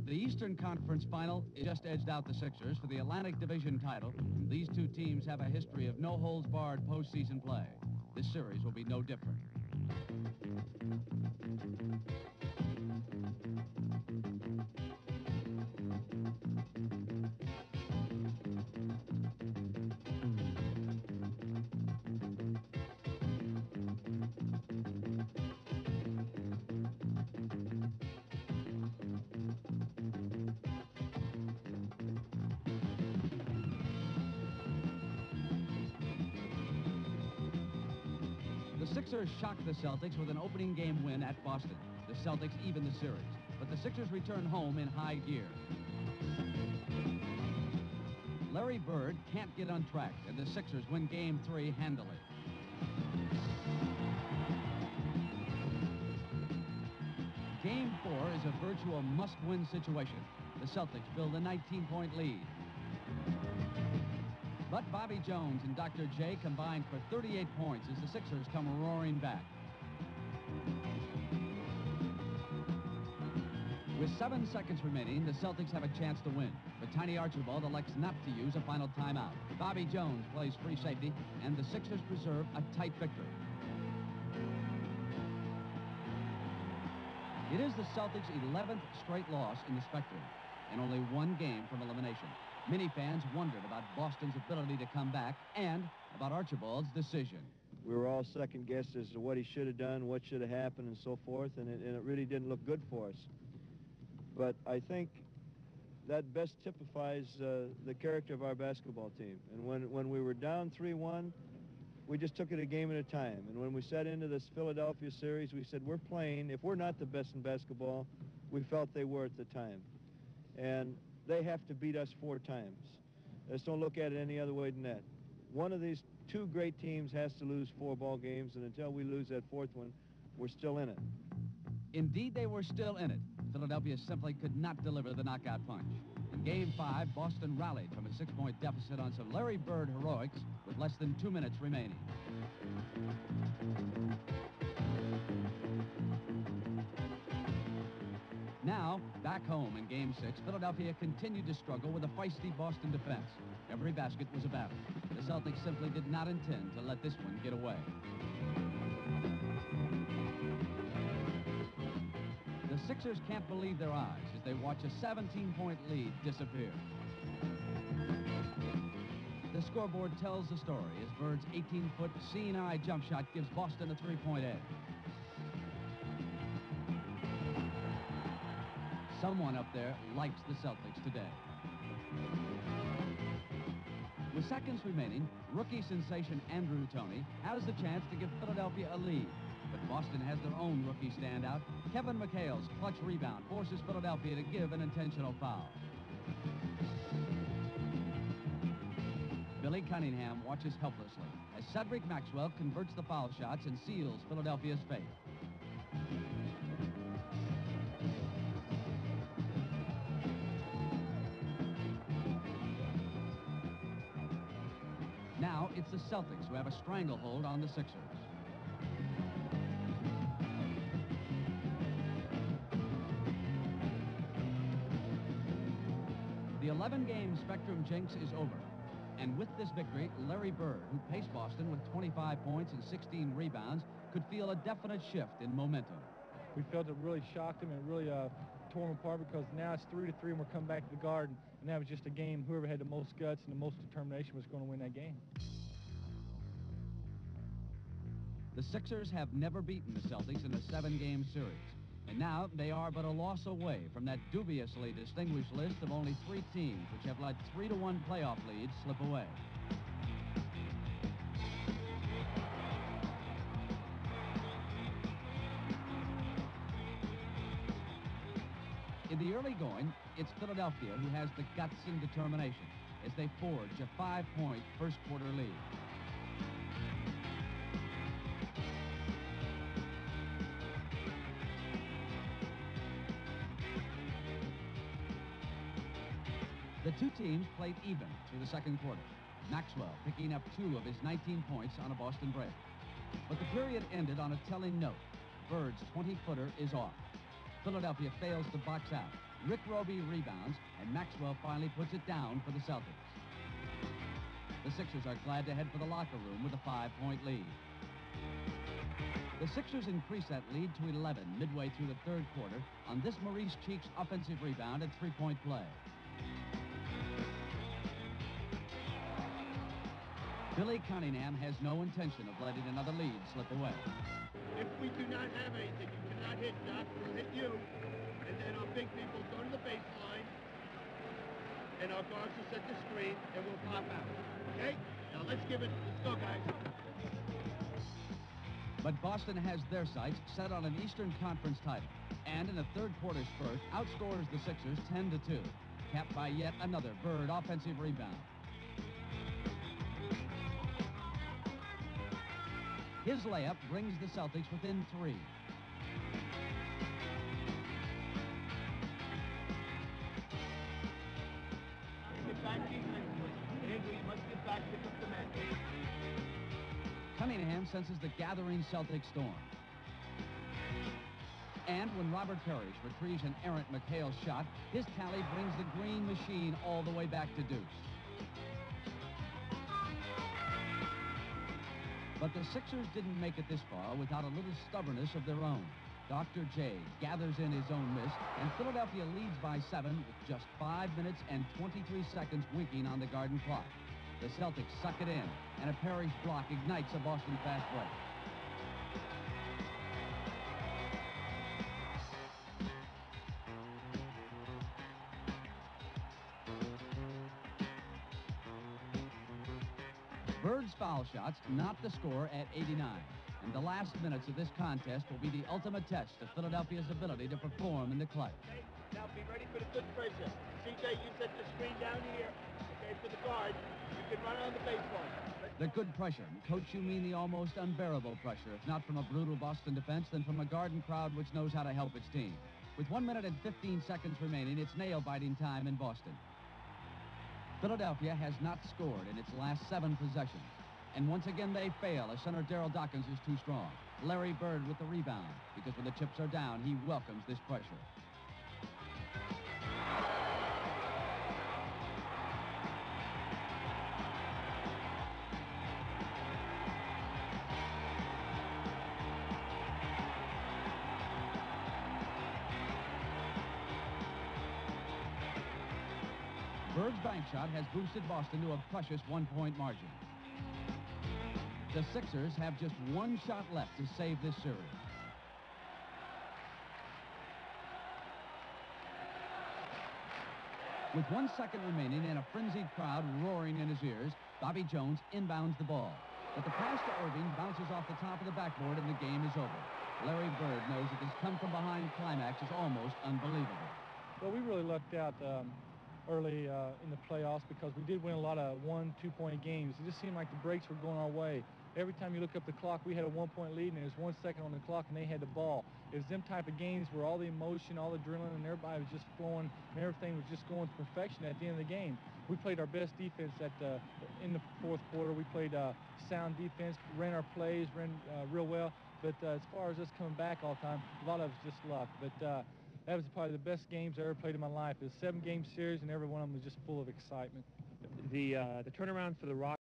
The Eastern Conference Final just edged out the Sixers for the Atlantic Division title. These two teams have a history of no-holds-barred postseason play. This series will be no different. The Sixers shocked the Celtics with an opening game win at Boston. The Celtics evened the series, but the Sixers return home in high gear. Larry Bird can't get on track, and the Sixers win Game 3 handily. Game 4 is a virtual must-win situation. The Celtics build a 19-point lead. But Bobby Jones and Dr. J combined for 38 points as the Sixers come roaring back. With 7 seconds remaining, the Celtics have a chance to win, but Tiny Archibald elects not to use a final timeout. Bobby Jones plays free safety, and the Sixers preserve a tight victory. It is the Celtics' 11th straight loss in the Spectrum, and only one game from elimination. Many fans wondered about Boston's ability to come back and about Archibald's decision. We were all second-guessed as to what he should have done, what should have happened, and so forth, and it really didn't look good for us. But I think that best typifies the character of our basketball team. And when we were down 3-1, we just took it a game at a time. And when we set into this Philadelphia series, we said, we're playing. If we're not the best in basketball, we felt they were at the time. And they have to beat us 4 times. Let's don't look at it any other way than that. One of these 2 great teams has to lose 4 ball games, and until we lose that 4th one, we're still in it. Indeed, they were still in it. Philadelphia simply could not deliver the knockout punch. In Game 5, Boston rallied from a 6-point deficit on some Larry Bird heroics with less than 2 minutes remaining. Now, back home in Game 6, Philadelphia continued to struggle with a feisty Boston defense. Every basket was a battle. The Celtics simply did not intend to let this one get away. The Sixers can't believe their eyes as they watch a 17-point lead disappear. The scoreboard tells the story as Bird's 18-foot seeing-eye jump shot gives Boston a 3-point edge. Someone up there likes the Celtics today. With seconds remaining, rookie sensation Andrew Toney has the chance to give Philadelphia a lead. But Boston has their own rookie standout. Kevin McHale's clutch rebound forces Philadelphia to give an intentional foul. Billy Cunningham watches helplessly as Cedric Maxwell converts the foul shots and seals Philadelphia's fate. Now it's the Celtics who have a stranglehold on the Sixers. The 11-game Spectrum jinx is over. And with this victory, Larry Bird, who paced Boston with 25 points and 16 rebounds, could feel a definite shift in momentum. We felt it really shocked him and really tore him apart, because now it's 3-3 and we're coming back to the Garden. And that was just a game, whoever had the most guts and the most determination was going to win that game. The Sixers have never beaten the Celtics in a 7-game series. And now they are but a loss away from that dubiously distinguished list of only 3 teams which have let 3-1 playoff leads slip away. In the early going, it's Philadelphia who has the guts and determination as they forge a 5-point first-quarter lead. The 2 teams played even through the second quarter. Maxwell picking up 2 of his 19 points on a Boston break. But the period ended on a telling note. Bird's 20-footer is off. Philadelphia fails to box out. Rick Roby rebounds, and Maxwell finally puts it down for the Celtics. The Sixers are glad to head for the locker room with a 5-point lead. The Sixers increase that lead to 11 midway through the third quarter on this Maurice Cheeks offensive rebound at three-point play. Billy Cunningham has no intention of letting another lead slip away. If we do not have anything, you cannot hit Doc, we'll hit you, and then our big people go to the baseline, and our guards will set the screen, and we'll pop out. Okay? Now let's go, guys. But Boston has their sights set on an Eastern Conference title, and in a third quarter spurt, outscores the Sixers 10-2, capped by yet another Bird offensive rebound. His layup brings the Celtics within 3. Get back defensively. Andrew, you must get back, pick up the men. Cunningham senses the gathering Celtic storm. And when Robert Parrish retrieves an errant McHale shot, his tally brings the green machine all the way back to deuce. But the Sixers didn't make it this far without a little stubbornness of their own. Dr. J gathers in his own miss, and Philadelphia leads by 7 with just 5 minutes and 23 seconds winking on the Garden clock. The Celtics suck it in, and a Parrish block ignites a Boston fast break. Bird's foul shots not the score at 89. And the last minutes of this contest will be the ultimate test of Philadelphia's ability to perform in the clutch. Okay, now be ready for the good pressure. CJ, you set the screen down here. Okay, for the guard. You can run on the baseline. The good pressure. Coach, you mean the almost unbearable pressure, if not from a brutal Boston defense, then from a Garden crowd which knows how to help its team. With 1 minute and 15 seconds remaining, it's nail-biting time in Boston. Philadelphia has not scored in its last 7 possessions. And once again, they fail as center Darryl Dawkins is too strong. Larry Bird with the rebound, because when the chips are down, he welcomes this pressure. Bird's bank shot has boosted Boston to a precious 1-point margin. The Sixers have just 1 shot left to save this series. With 1 second remaining and a frenzied crowd roaring in his ears, Bobby Jones inbounds the ball. But the pass to Erving bounces off the top of the backboard and the game is over. Larry Bird knows that this come-from-behind climax is almost unbelievable. Well, we really lucked out early in the playoffs because we did win a lot of 1-2 point games. It just seemed like the breaks were going our way. Every time you look up the clock, we had a 1-point lead, and there was 1 second on the clock, and they had the ball. It was them type of games where all the emotion, all the adrenaline, and everybody was just flowing, and everything was just going to perfection at the end of the game. We played our best defense in the fourth quarter. We played sound defense, ran our plays, ran real well. But as far as us coming back all the time, a lot of it's just luck. But that was probably the best games I ever played in my life. It was a 7-game series, and every one of them was just full of excitement. The turnaround for the Rockets